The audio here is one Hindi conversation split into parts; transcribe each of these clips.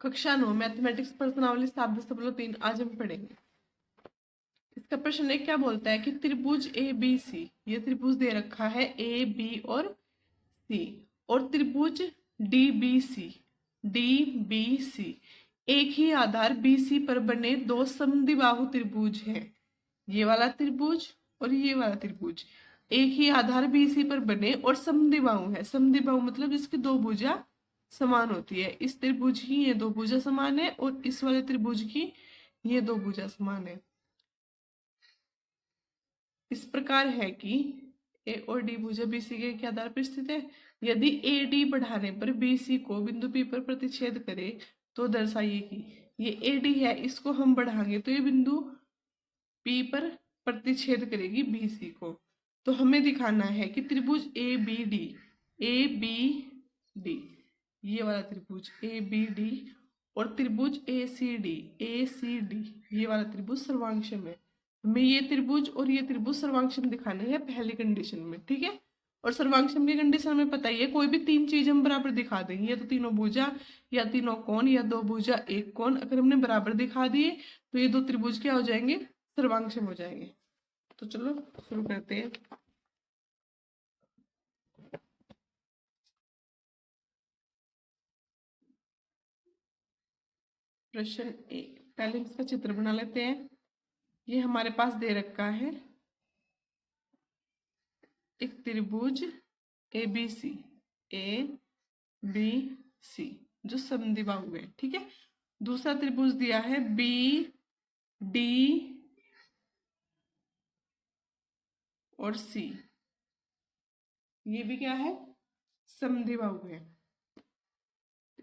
कक्षा 9 मैथमेटिक्स प्रश्नावली 7.3 आज हम पढ़ेंगे। इसका प्रश्न एक क्या बोलता है कि त्रिभुज ए बी सी, ये त्रिभुज दे रखा है ए बी और सी, और त्रिभुज डी बी सी एक ही आधार बी सी पर बने दो समद्विबाहु त्रिभुज हैं। ये वाला त्रिभुज और ये वाला त्रिभुज एक ही आधार बी सी पर बने और समद्विबाहु है। समद्विबाहु मतलब जिसकी दो भुजा समान होती है। इस त्रिभुज की ये दो भुजा समान है और इस वाले त्रिभुज की ये दो भुजा समान है। इस प्रकार है कि ए और डी भुजा बीसी के आधार पर स्थित है। यदि ए डी बढ़ाने पर बीसी को बिंदु पी पर प्रतिच्छेद करे तो दर्शाइए कि ये ए डी है, इसको हम बढ़ाएंगे तो ये बिंदु पी पर प्रतिच्छेद करेगी बीसी को। तो हमें दिखाना है कि त्रिभुज ए बी डी ये वाला त्रिभुज ए बी डी और त्रिभुज ए सी डी ये वाला त्रिभुज सर्वांगसम है। हमें ये त्रिभुज और ये त्रिभुज सर्वांगसम दिखाने हैं पहली कंडीशन में, ठीक है। और सर्वांगसम की कंडीशन में पता ही है, कोई भी तीन चीज हम बराबर दिखा देंगे, या तो तीनों भुजा या तीनों कोण या दो भुजा एक कोण, अगर हमने बराबर दिखा दिए तो ये दो त्रिभुज क्या हो जाएंगे, सर्वांगसम हो जाएंगे। तो चलो शुरू करते हैं। प्रश्न एक, पहले इसका चित्र बना लेते हैं। ये हमारे पास दे रखा है एक त्रिभुज ए बी सी जो समद्विबाहु है, ठीक है। दूसरा त्रिभुज दिया है बी डी और सी, ये भी क्या है, समद्विबाहु है।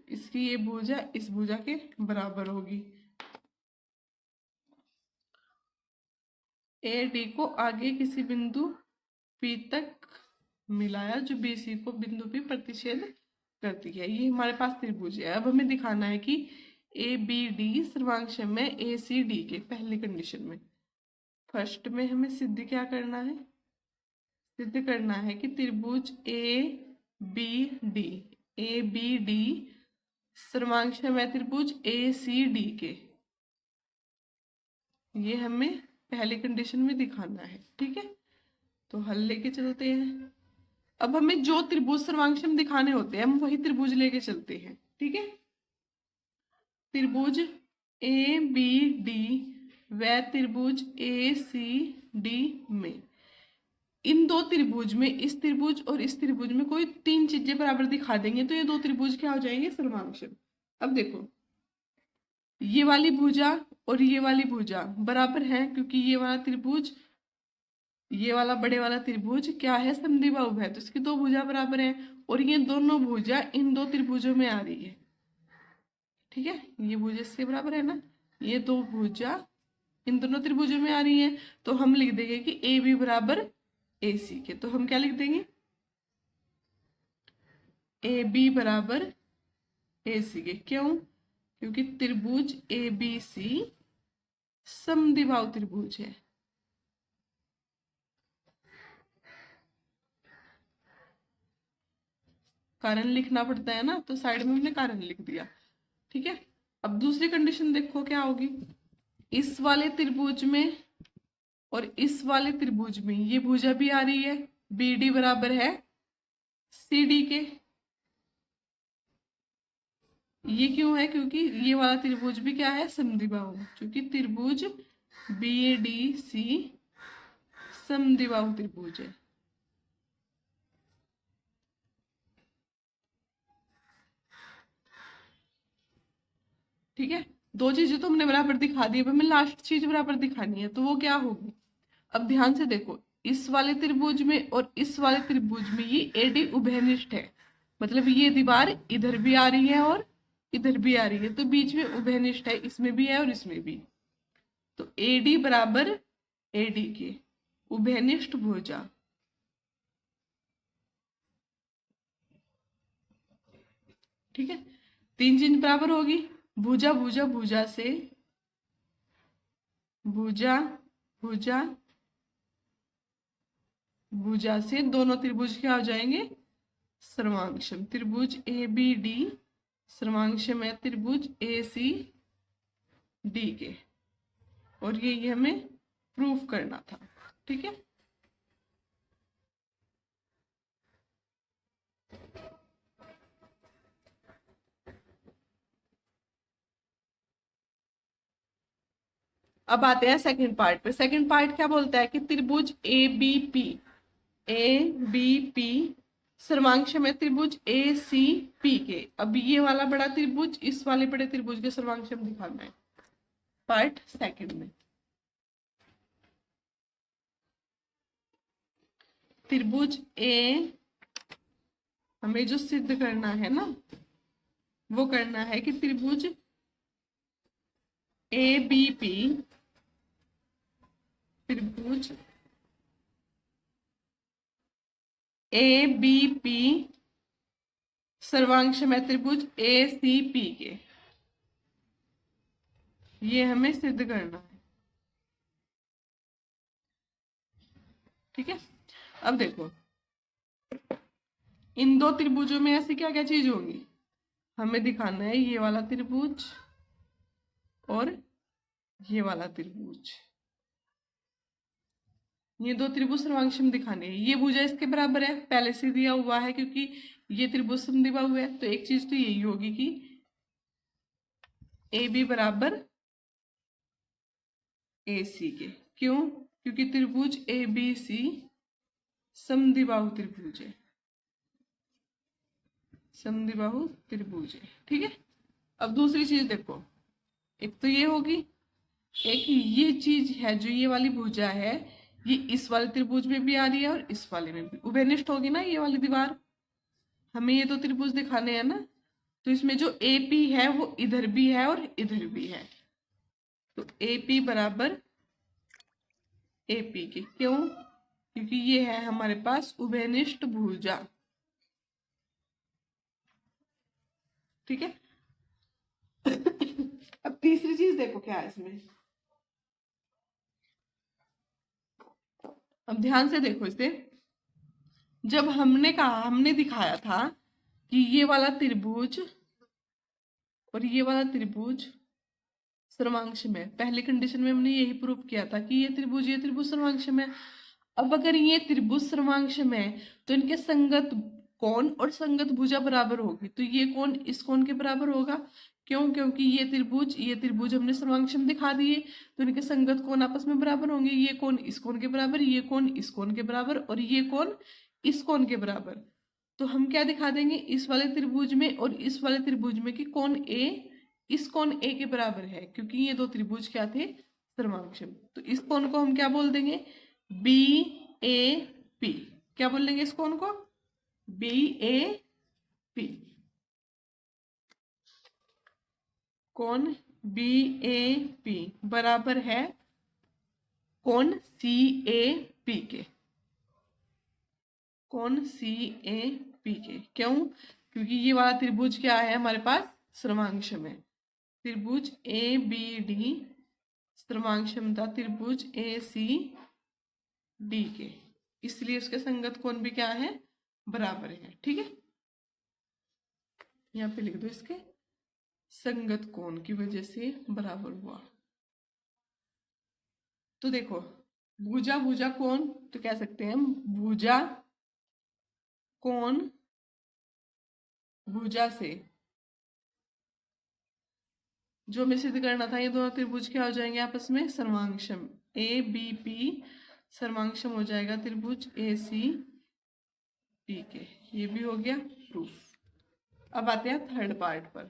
इसकी ये भुजा इस भुजा के बराबर होगी। ए डी को आगे किसी बिंदु पी तक मिलाया जो बी सी को बिंदु पी प्रतिच्छेद करती है। ये हमारे पास त्रिभुज है। अब हमें दिखाना है कि ए बी डी सर्वांगसम है ए सी डी के। पहली कंडीशन में फर्स्ट में हमें सिद्ध क्या करना है, सिद्ध करना है कि त्रिभुज ए बी डी सर्वांगसम है त्रिभुज ए सी डी के। ये हमें पहली कंडीशन में दिखाना है, ठीक है। तो हल लेके चलते हैं। अब हमें जो त्रिभुज सर्वांगसम दिखाने होते हैं हम वही त्रिभुज लेके चलते हैं, ठीक है। त्रिभुज ए बी डी व त्रिभुज ए सी डी में, इन दो त्रिभुज में, इस त्रिभुज और इस त्रिभुज में कोई तीन चीजें बराबर दिखा देंगे तो ये दो त्रिभुज क्या हो जाएंगे, सर्वांगसम। अब देखो ये वाली भुजा और ये वाली भुजा बराबर है क्योंकि ये वाला त्रिभुज, ये वाला बड़े वाला त्रिभुज क्या है, समद्विबाहु है, तो इसकी दो भुजा बराबर है। और ये दोनों भुजा इन दो त्रिभुजों में आ रही है, ठीक है। ये भुजा इससे बराबर है ना, ये दो भुजा इन दोनों त्रिभुजों में आ रही है। तो हम लिख देंगे कि ए बी बराबर ए सी के। तो हम क्या लिख देंगे, ए बी बराबर ए सी के। क्यों, क्योंकि त्रिभुज ए बी सी समद्विबाहु त्रिभुज है। कारण लिखना पड़ता है ना, तो साइड में हमने कारण लिख दिया, ठीक है। अब दूसरी कंडीशन देखो क्या होगी, इस वाले त्रिभुज में और इस वाले त्रिभुज में ये भुजा भी आ रही है, बी डी बराबर है सी डी के। ये क्यों है, क्योंकि ये वाला त्रिभुज भी क्या है, समद्विबाहु, क्योंकि त्रिभुज बी डी सी समद्विबाहु त्रिभुज है। ठीक है, दो चीजें तो हमने बराबर दिखा दी, अब हमें लास्ट चीज बराबर दिखानी है, तो वो क्या होगी। अब ध्यान से देखो, इस वाले त्रिभुज में और इस वाले त्रिभुज में ये एडी उभयनिष्ठ है, मतलब ये दीवार इधर भी आ रही है और इधर भी आ रही है, तो बीच में उभयनिष्ठ है, इसमें भी है और इसमें भी। तो एडी बराबर एडी के, उभयनिष्ठ भुजा। ठीक है, तीन चीज बराबर होगी, भुजा भुजा भुजा से, भुजा भुजा भुजा से दोनों त्रिभुज क्या हो जाएंगे, सर्वांगसम। त्रिभुज ए बी डी सर्वांक्षम है त्रिभुज ए सी डी के, और ये हमें प्रूफ करना था। ठीक है, अब आते हैं सेकंड पार्ट पे। सेकंड पार्ट क्या बोलता है कि त्रिभुज ए बी पी सर्वांक्षम है त्रिभुज ए सी पी के। अब ये वाला बड़ा त्रिभुज इस वाले बड़े त्रिभुज के सर्वांक्षम दिखाना है पार्ट सेकंड में। त्रिभुज ए हमें जो सिद्ध करना है ना, वो करना है कि त्रिभुज ए बी पी, त्रिभुज ए बी पी सर्वांक्षम है त्रिभुज ए सी पी के। ये हमें सिद्ध करना है। ठीक है, अब देखो इन दो त्रिभुजों में ऐसी क्या क्या चीज होगी, हमें दिखाना है ये वाला त्रिभुज और ये वाला त्रिभुज। ये दो त्रिभुज सर्वांक्षम दिखाने हैं। ये भुजा इसके बराबर है, पहले से दिया हुआ है क्योंकि ये त्रिभुज समद्विबाहु है। तो एक चीज तो यही होगी कि ए बी बराबर ए सी के। क्यों? क्योंकि त्रिभुज ए बी सी समद्विबाहु त्रिभुज है, समद्विबाहु त्रिभुज है। ठीक है, अब दूसरी चीज देखो, एक तो ये होगी, एक ये चीज है जो ये वाली भुजा है, ये इस वाले त्रिभुज में भी आ रही है और इस वाले में भी उभयनिष्ठ होगी ना ये वाली दीवार। हमें ये दो त्रिभुज दिखाने हैं ना, तो इसमें जो ए पी है वो इधर भी है और इधर भी है। तो ए पी बराबर ए पी के। क्यों? क्योंकि ये है हमारे पास उभयनिष्ठ भुजा। ठीक है, अब तीसरी चीज देखो क्या है इसमें। अब ध्यान से देखो इसे। जब हमने दिखाया था कि ये वाला त्रिभुज और ये वाला त्रिभुज सर्वांक्षम है, पहली कंडीशन में हमने यही प्रूफ किया था कि ये त्रिभुज सर्वांक्षम है। अब अगर ये त्रिभुज सर्वांक्षम है तो इनके संगत कोण और संगत भुजा बराबर होगी। तो ये कोण इस कोण के बराबर होगा। क्यों? क्योंकि ये त्रिभुज हमने सर्वांक्षम दिखा दिए, तो इनके संगत कोण आपस में बराबर होंगे। ये कोण इस कोण के बराबर, ये कोण इस कोण के बराबर और ये कोण इस कोण के बराबर। तो हम क्या दिखा देंगे इस वाले त्रिभुज में और इस वाले त्रिभुज में कि कोण ए इस कोण ए के बराबर है, क्योंकि ये दो त्रिभुज क्या थे, सर्वांक्षम। तो इस कोण को हम क्या बोल देंगे, बी ए पी। क्या बोल देंगे इस कोण को, बी ए पी। कोण बी ए पी बराबर है कोण सी ए पी के, कोण सी ए पी के। क्यों? क्योंकि ये वाला त्रिभुज क्या है हमारे पास, सर्वांक्षम है। त्रिभुज ए बी डी सर्वांक्षम था त्रिभुज ए सी डी के, इसलिए उसके संगत कोण भी क्या है, बराबर है। ठीक है, यहाँ पे लिख दो इसके संगत कोण की वजह से बराबर हुआ। तो देखो भुजा कोण तो कह सकते हैं भुजा कोण भुजा से जो हमें सिद्ध करना था, ये दोनों त्रिभुज क्या हो जाएंगे आपस में, सर्वांक्षम। ए बी पी सर्वांक्षम हो जाएगा त्रिभुज ए सी पी के। ये भी हो गया प्रूफ। अब आते हैं थर्ड पार्ट पर।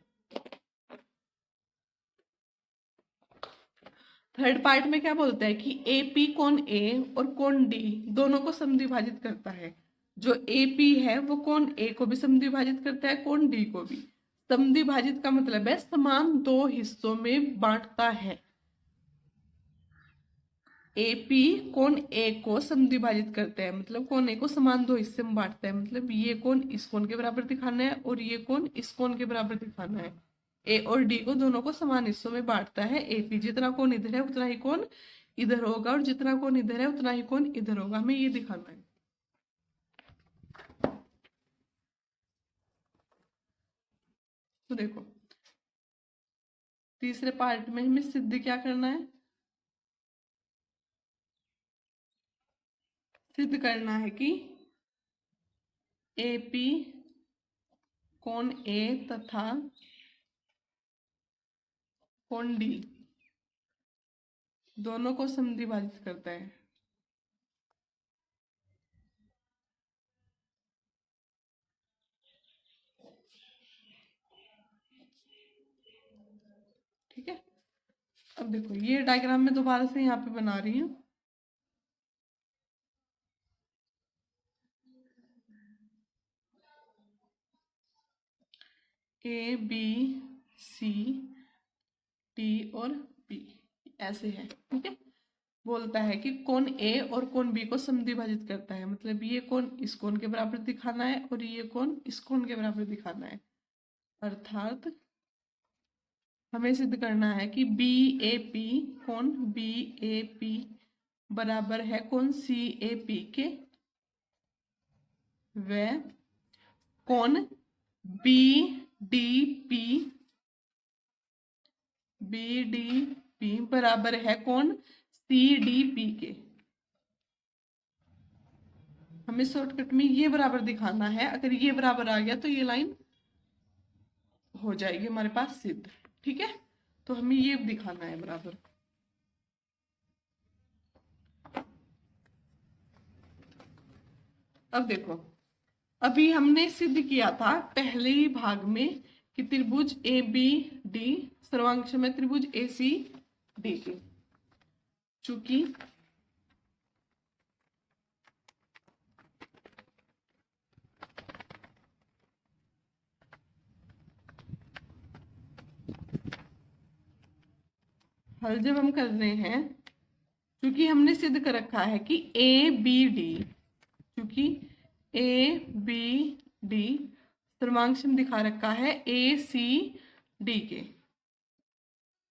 थर्ड पार्ट में क्या बोलता है कि ए पी कोण ए और कोण डी दोनों को समद्विभाजित करता है। जो ए पी है वो कोण ए को भी समद्विभाजित करता है, कोण डी को भी। समद्विभाजित का मतलब है समान दो हिस्सों में बांटता है। ए पी कोण ए को समद्विभाजित करता है, मतलब कोण ए को समान दो हिस्से में बांटता है। मतलब ये कोण इस कोण के बराबर दिखाना है और ये कोण इस कोण के बराबर दिखाना है। ए और डी को दोनों को समान हिस्सों में बांटता है ए पी। जितना कोण इधर है उतना ही कोण इधर होगा और जितना कोण इधर है उतना ही कोण इधर होगा। हमें ये दिखाना है। तो देखो तीसरे पार्ट में हमें सिद्ध क्या करना है, सिद्ध करना है कि AP कोण A तथा कोण D दोनों को समद्विभाजित करता है। ठीक है, अब देखो ये डायग्राम में दोबारा से यहाँ पे बना रही हूँ। ABCD और B ऐसे है। ठीक है, बोलता है कि कोण A और कोण B को समद्विभाजित करता है, मतलब ये कोण इस कोण के बराबर दिखाना है और ये कोण इस कोण के बराबर दिखाना है। अर्थात हमें सिद्ध करना है कि BAP कोण BAP बराबर है कोण CAP के, व कोण BDP बराबर है कोण CDP के। हमें शॉर्टकट में ये बराबर दिखाना है, अगर ये बराबर आ गया तो ये लाइन हो जाएगी हमारे पास सिद्ध। ठीक है, तो हमें ये दिखाना है बराबर। अब देखो अभी हमने सिद्ध किया था पहले ही भाग में कि त्रिभुज ABD सर्वांश में त्रिभुज ACD के, चूंकि हल जब हम कर रहे हैं, क्योंकि हमने सिद्ध कर रखा है कि ABD, क्योंकि ABD सर्वांश में दिखा रखा है ACD के,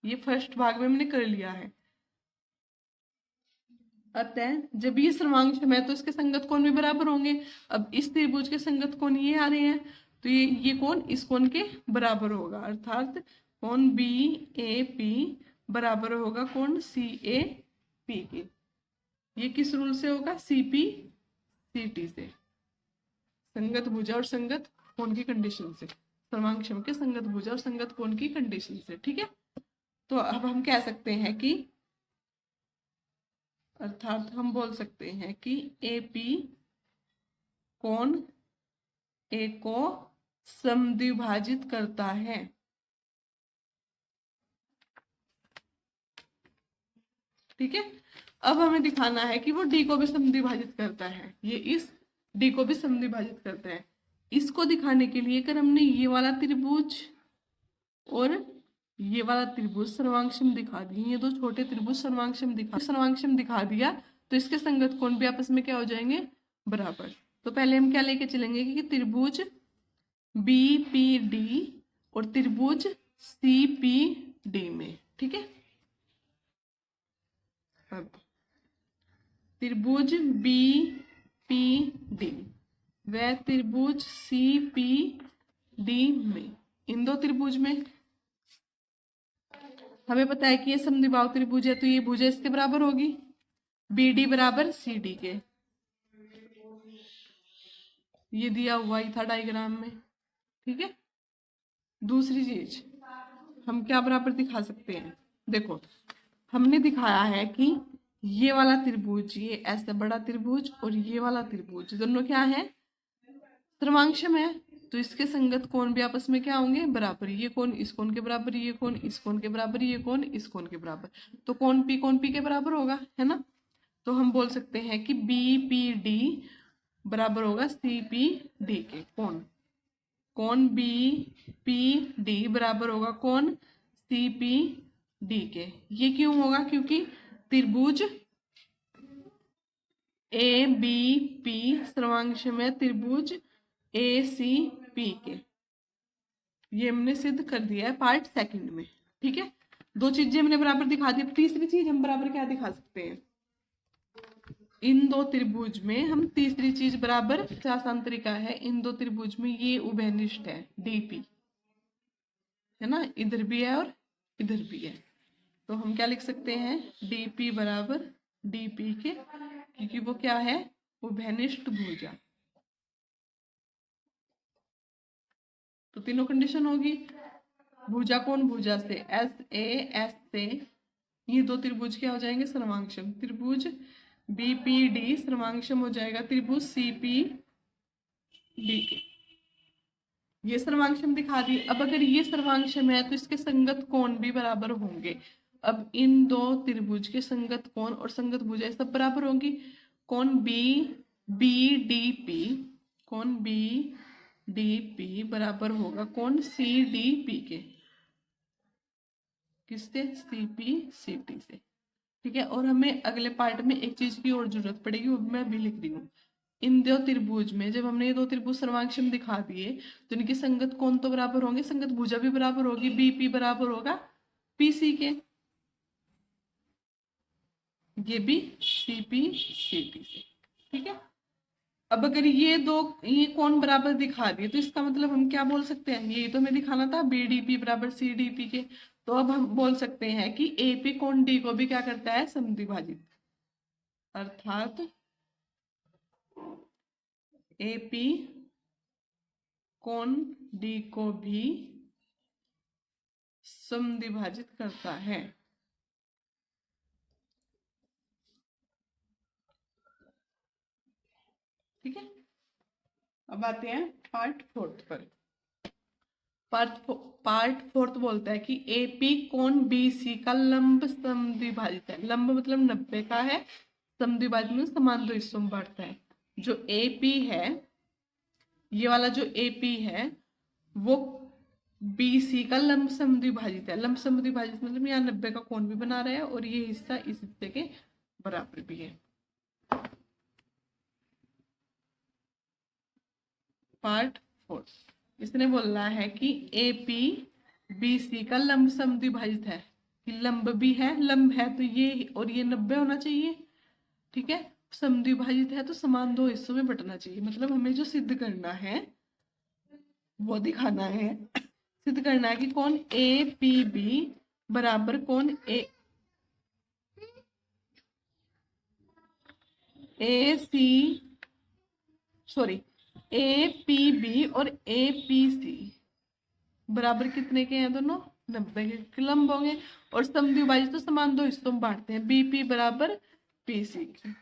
ये फर्स्ट भाग में हमने कर लिया है। अतः जब ये सर्वांश में है तो इसके संगत कोण भी बराबर होंगे। अब इस त्रिभुज के संगत कोण ये आ रहे हैं, तो ये कोण इस कोण के बराबर होगा, अर्थात कोण BAP बराबर होगा कोण CAP के। ये किस रूल से होगा, CP/CT से, संगत भुजा और संगत कोण की कंडीशन से, सर्वांशम के संगत भुजा और संगत कोण की कंडीशन से। ठीक है, तो अब हम कह सकते हैं कि, अर्थात हम बोल सकते हैं कि AP कोण A को समद्विभाजित करता है। ठीक है, अब हमें दिखाना है कि वो D को भी समद्विभाजित करता है, ये इस D को भी समद्विभाजित करता है। इसको दिखाने के लिए अगर हमने ये वाला त्रिभुज और ये वाला त्रिभुज सर्वांशम दिखा दिए, ये दो छोटे त्रिभुज सर्वांशम दिखा दिया, तो इसके संगत कोण भी आपस में क्या हो जाएंगे, बराबर। तो पहले हम क्या लेके चलेंगे कि त्रिभुज BPD और त्रिभुज CPD में। ठीक है, अब त्रिभुज BPD व त्रिभुज CPD में, इन दो त्रिभुज में हमें पता है कि ये समद्विबाहु त्रिभुज है, तो ये भुजा इसके बराबर होगी, BD बराबर CD के। ये दिया हुआ ही था डायग्राम में। ठीक है, दूसरी चीज हम क्या बराबर दिखा सकते हैं, देखो हमने दिखाया है कि ये वाला त्रिभुज, ये ऐसा बड़ा त्रिभुज और ये वाला त्रिभुज दोनों क्या है, सर्वांशम है, तो इसके संगत कोण भी आपस में क्या होंगे, बराबर। ये कोण इस कोण के बराबर, ये कोण इस कोण के बराबर, ये कोण इस कोण के बराबर, तो कोण P के बराबर होगा, है ना। तो हम बोल सकते हैं कि BPD बराबर होगा CPD के। कोण BPD बराबर होगा कोण CPD के। ये क्यों होगा, क्योंकि त्रिभुज ABP सर्वांश में त्रिभुज ACP के, ये हमने सिद्ध कर दिया है पार्ट सेकंड में। ठीक है, दो चीजें हमने बराबर दिखा दी। तीसरी चीज हम बराबर क्या दिखा सकते हैं, इन दो त्रिभुज में हम तीसरी चीज बराबर, आसान तरीका है, इन दो त्रिभुज में ये उभयनिष्ठ है DP, है ना, इधर भी है और इधर भी है। तो हम क्या लिख सकते हैं, डी पी बराबर डी पी के, क्योंकि वो क्या है, वो भैनिष्ट भुजा। तो तीनों कंडीशन होगी। भुजा कौन, भुजा से एस ए, एस से ये दो त्रिभुज क्या हो जाएंगे, सर्वांगसम। त्रिभुज बी पी डी सर्वांगसम हो जाएगा त्रिभुज सी पी डी के। ये सर्वांगसम दिखा दी। अब अगर ये सर्वांगसम है तो इसके संगत कोण भी बराबर होंगे। अब इन दो त्रिभुज के संगत कोण और संगत भुजाएं सब बराबर होंगी। कोण बी बी डी पी, कोण बी डी पी बराबर होगा कोण सी डी पी के। किससे, सी पी सी टी से। ठीक है। और हमें अगले पार्ट में एक चीज की और जरूरत पड़ेगी, वो मैं अभी लिख रही हूँ। इन दो त्रिभुज में जब हमने ये दो त्रिभुज सर्वांगसम दिखा दिए तो इनकी संगत कोण तो बराबर होंगे, संगत भुजा भी बराबर होगी। बीपी बराबर होगा पीसी के, ये भी सीपी सीटी से। ठीक है। अब अगर ये कोण बराबर दिखा दिए तो इसका मतलब हम क्या बोल सकते हैं, यही तो हमें दिखाना था, बीडीपी बराबर सीडीपी के। तो अब हम बोल सकते हैं कि एपी कोण डी को भी क्या करता है, समद्विभाजित। अर्थात एपी कोण डी को भी समद्विभाजित करता है। ठीक है। अब आते हैं पार्ट फोर्थ पर। पार्ट फोर्थ बोलता है कि एपी कोण बीसी का लंब समद्विभाजित है। लंब मतलब 90 का है, समद्विभाजित में समान दो हिस्सों में बांटता है। जो एपी है, ये वाला जो एपी है वो बीसी का लंब समद्विभाजित है। लंब समद्विभाजित मतलब यहाँ 90 का कोण भी बना रहा है और ये हिस्सा इस हिस्से के बराबर भी है। पार्ट फोर्थ, इसने बोलना है कि एपी बीसी का लंब समद्विभाजित है, कि लंब भी है, लंब है तो ये और ये 90 होना चाहिए। ठीक है। समद्विभाजित है तो समान दो हिस्सों में बंटना चाहिए। मतलब हमें जो सिद्ध करना है वो दिखाना है, सिद्ध करना है कि कोण ए पी बी बराबर कोण ए पी बी और ए पी सी बराबर कितने के हैं, दोनों 90 के लंब होंगे। और समद्विभाजित तो समान दो हिस्सों में बांटते हैं, बीपी बराबर पीसी की।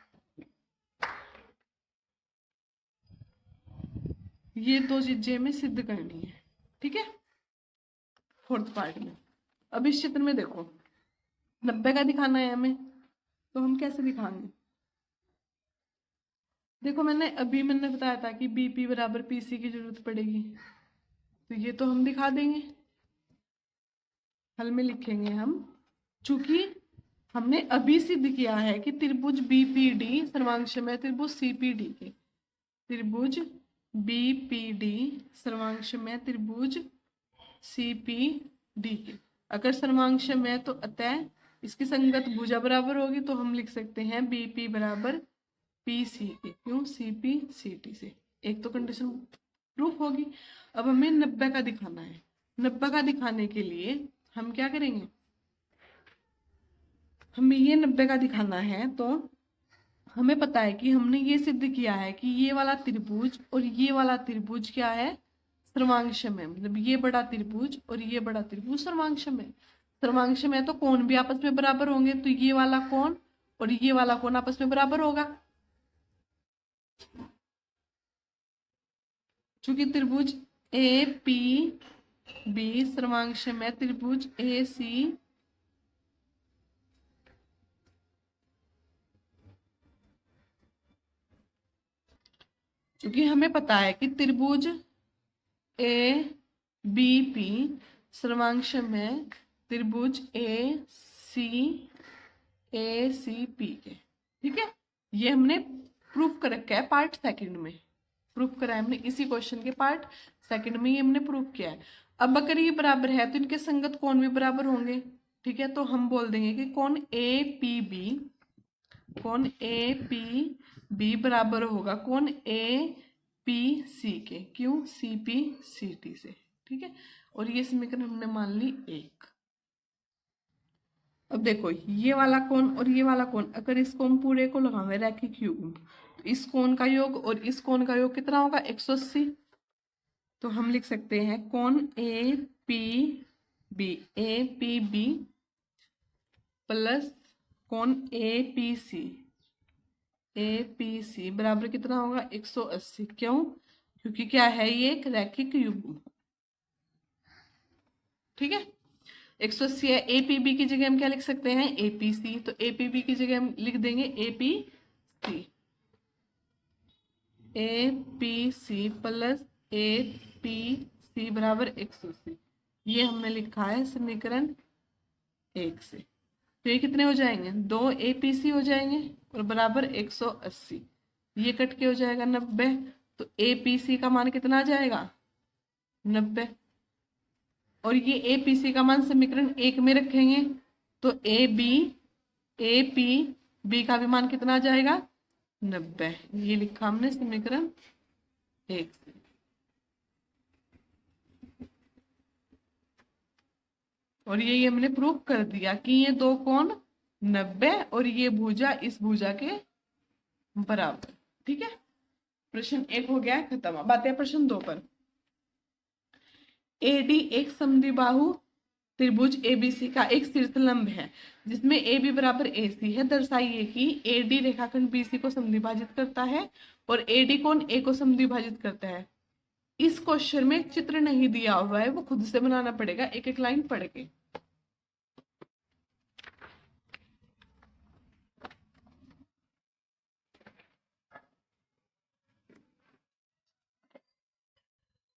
ये दो चीजें हमें सिद्ध करनी है। ठीक है। फोर्थ पार्ट में अब इस चित्र में देखो 90 का दिखाना है हमें, तो हम कैसे दिखाएंगे। देखो मैंने बताया था कि बीपी बराबर पीसी की जरूरत पड़ेगी, तो ये तो हम दिखा देंगे, हल में लिखेंगे हम। चूंकि हमने अभी सिद्ध किया है कि त्रिभुज बीपीडी सर्वांगसम है त्रिभुज सीपीडी के। त्रिभुज बीपीडी सर्वांगसम है त्रिभुज सीपीडी के। अगर सर्वांगसम है तो अतः इसकी संगत भुजा बराबर होगी, तो हम लिख सकते हैं बीपी बराबर पीसी के। क्यों, सीपी सीटी से। एक तो कंडीशन प्रूफ होगी। अब हमें 90 का दिखाना है। 90 का दिखाने के लिए हम क्या करेंगे, हमें ये 90 का दिखाना है तो हमें पता है कि हमने ये सिद्ध किया है कि ये वाला त्रिभुज और ये वाला त्रिभुज क्या है, सर्वांगसम है। मतलब ये बड़ा त्रिभुज और ये बड़ा त्रिभुज सर्वांगसम है। सर्वांगसम है तो कोण भी आपस में बराबर होंगे, तो ये वाला कोण और ये वाला कोण आपस में बराबर होगा। चूंकि त्रिभुज ए पी बी सर्वांगसम है त्रिभुज ए सी क्योंकि हमें पता है कि त्रिभुज ए बी पी सर्वांगसम है त्रिभुज ए सी पी के। ठीक है। ये हमने प्रूफ कर रखा है पार्ट सेकंड में, प्रूफ करा है हमने इसी क्वेश्चन के पार्ट सेकंड में, ये हमने प्रूफ किया है। अब अगर ये बराबर है तो इनके संगत कोण भी बराबर होंगे। ठीक है। तो हम बोल देंगे कि कोण ए पी बी बराबर होगा कोण ए पी सी के। क्यों, सी पी सी टी से। ठीक है। और ये समीकरण हमने मान ली 1। अब देखो ये वाला कोण और ये वाला कोण, अगर इस कोण पूरे को लगावे रैखिक युग्म, तो इस कोण का योग और इस कोण का योग कितना होगा? 180। तो हम लिख सकते हैं कोण ए पी बी प्लस कोण ए पी सी बराबर कितना होगा? 180। क्यों? क्योंकि क्या है, ये एक रैखिक युग्म। ठीक है, 180 है। ए पी बी की जगह हम क्या लिख सकते हैं? A P C. तो ए पी बी की जगह हम लिख देंगे A P C plus A P C बराबर 180। ये हमने लिखा है समीकरण 1 से। तो ये कितने हो जाएंगे? 2 ए पी सी हो जाएंगे और बराबर 180। ये कट के हो जाएगा 90। तो ए पी सी का मान कितना आ जाएगा? 90। और ये ए पी सी का मान समीकरण 1 में रखेंगे तो ए पी बी का भी मान कितना आ जाएगा? 90। ये लिखा हमने समीकरण 1 से। और ये हमने प्रूव कर दिया कि ये दो कोण 90 और ये भुजा इस भुजा के बराबर। ठीक है, प्रश्न 1 हो गया खत्म। अब आते हैं प्रश्न 2 पर। एडी एक समद्विबाहु त्रिभुज एबीसी का एक शीर्षलंब है जिसमें ए बी बराबर ए सी है। दर्शाइए कि ए डी रेखाखंड बीसी को समद्विभाजित करता है और ए डी कोण ए को समद्विभाजित करता है। इस क्वेश्चन में एक चित्र नहीं दिया हुआ है, वो खुद से बनाना पड़ेगा एक एक लाइन पढ़ के।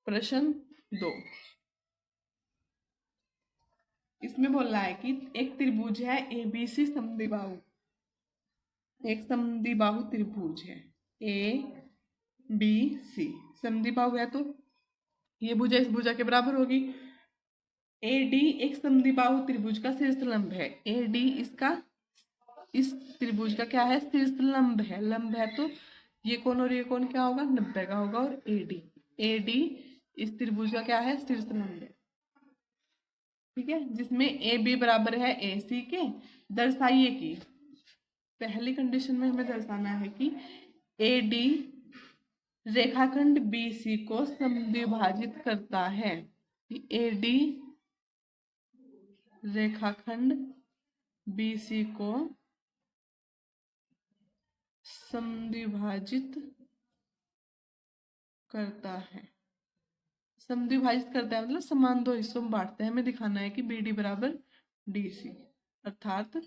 प्रश्न 2, इसमें बोल रहा है कि एक त्रिभुज है एबीसी समद्विबाहु, एक समद्विबाहु त्रिभुज है ए बी सी। समद्विबाहु है तो ये भुजा इस भुजा के बराबर होगी। ए डी एक समद्विबाहु त्रिभुज का शीर्षलंब है। ए डी इसका इस त्रिभुज का क्या है? शीर्षलंब है। लंब है तो ये कोण और ये कोण क्या होगा? 90 का होगा। और ए डी इस त्रिभुज का क्या है? शीर्षलंब है। ठीक है, जिसमें ए बी बराबर है ए सी के। दर्शाइए कि, पहली कंडीशन में हमें दर्शाना है कि ए डी रेखाखंड बी सी को समद्विभाजित करता है। ए डी रेखाखंड बी सी को समद्विभाजित करता है। समद्विभाजित करता है मतलब समान दो हिस्सों में बांटते हैं। हमें दिखाना है कि बी डी बराबर डी सी, अर्थात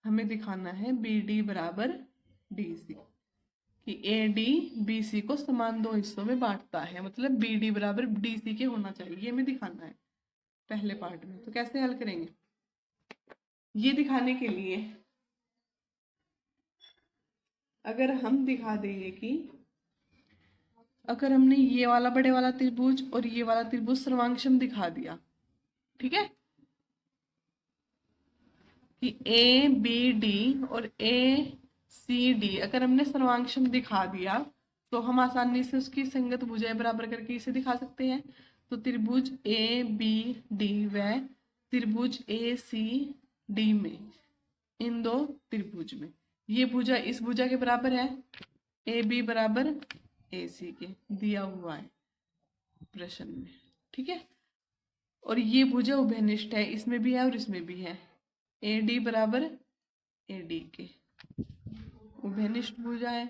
हमें दिखाना है बी डी बराबर डी सी कि ए डी बी सी को समान दो हिस्सों में बांटता है, मतलब बी डी बराबर डी सी के होना चाहिए। ये हमें दिखाना है पहले पार्ट में। तो कैसे हल करेंगे? ये दिखाने के लिए अगर हम दिखा देंगे कि अगर हमने ये वाला बड़े वाला त्रिभुज और ये वाला त्रिभुज सर्वांगसम दिखा दिया, ठीक है, कि ए बी डी और ए सी डी अगर हमने सर्वांगसम दिखा दिया तो हम आसानी से उसकी संगत भुजाएं बराबर करके इसे दिखा सकते हैं। तो त्रिभुज ए बी डी व त्रिभुज ए सी डी में, इन दो त्रिभुज में ये भुजा इस भुजा के बराबर है, ए बी बराबर ए सी के दिया हुआ है प्रश्न में। ठीक है, और ये भुजा उभयनिष्ठ है, इसमें भी है और इसमें भी है। ए डी बराबर ए डी के उभयनिष्ठ भुजा है।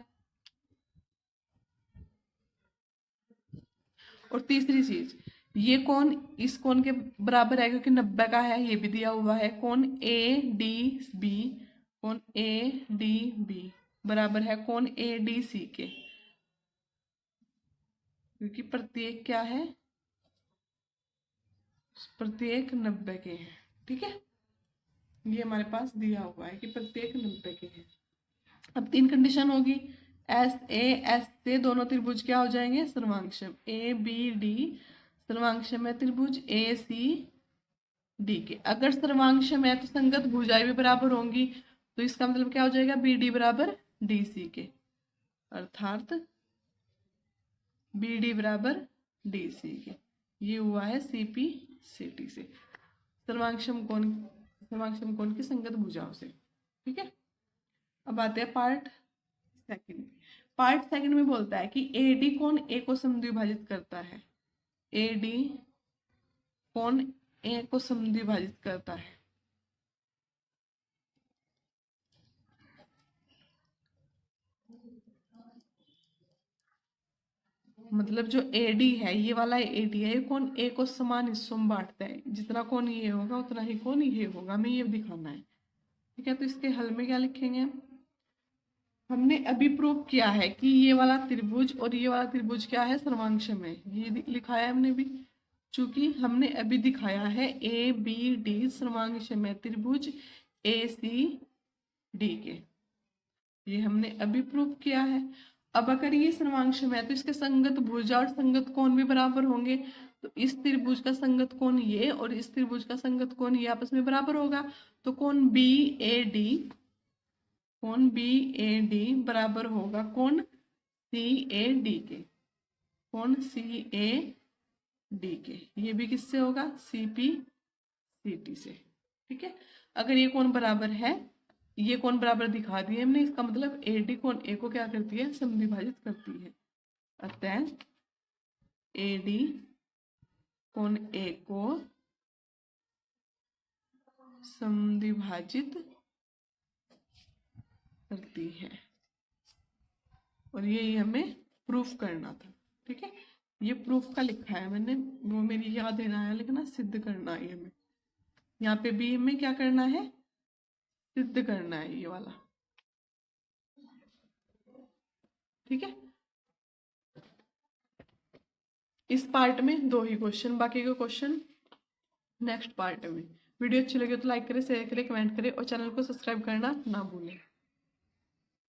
और तीसरी चीज, ये कोण इस कोण के बराबर है क्योंकि 90 का है, ये भी दिया हुआ है। कोण ए डी बी, कोण ए डी बी बराबर है कोण ए डी सी के, क्योंकि प्रत्येक क्या है? प्रत्येक 90 के हैं। ठीक है, ये हमारे पास दिया हुआ है कि प्रत्येक 90 के हैं। अब 3 कंडीशन होगी। एस से दोनों त्रिभुज क्या हो जाएंगे? सर्वांगसम। ए बी डी सर्वांगसम है त्रिभुज ए सी डी के। अगर सर्वांगसम है तो संगत भुजाएं भी बराबर होंगी, तो इसका मतलब क्या हो जाएगा? बी डी बराबर डी सी के, अर्थात बी डी बराबर डी सी के। ये हुआ है CPCT से, सर्वांगक्षम कोण की संगत भुजाओं से। ठीक है, अब आते हैं पार्ट सेकंड। पार्ट सेकंड में बोलता है कि AD कोण A को समद्विभाजित करता है। AD कोण A को समद्विभाजित करता है। मतलब जो AD है, ये वाला AD है, ये कोण A को समान हिस्सों में बांटता है। जितना कोण ये होगा उतना ही कोण ये होगा, हमें ये दिखाना है। ठीक है, तो इसके हल में क्या लिखेंगे? हमने अभी प्रूव किया है कि ये वाला त्रिभुज और ये वाला त्रिभुज क्या है, सर्वांगक्षम है। ये लिखा है हमने भी, चूंकि हमने अभी दिखाया है ABD सर्वांगक्षम है त्रिभुज ACD के, ये हमने अभी प्रूव किया है। अब अगर ये सर्वांगक्षम है तो इसके संगत भुजा और संगत कोण भी बराबर होंगे। तो इस त्रिभुज का संगत कोण ये और इस त्रिभुज का संगत कोण ये आपस में बराबर होगा। तो कोण BAD बराबर होगा कोण CAD के, कोण CAD के। ये भी किससे होगा? CPCT से। ठीक है, अगर ये कोण बराबर है, ये कोण बराबर दिखा दिए हमने, इसका मतलब AD कोण A को क्या करती है? समद्विभाजित करती है। अतः AD कोण A को समद्विभाजित करती है, और ये हमें प्रूफ करना था। ठीक है, ये प्रूफ का लिखा है मैंने, वो मेरी याद देना है, लिखना सिद्ध करना है हमें। यहाँ पे भी हमें क्या करना है? सिद्ध करना है ये वाला। ठीक है, इस पार्ट में 2 ही क्वेश्चन, बाकी के क्वेश्चन नेक्स्ट पार्ट में। वीडियो अच्छी लगे तो लाइक करें, शेयर करें, कमेंट करें और चैनल को सब्सक्राइब करना ना भूलें।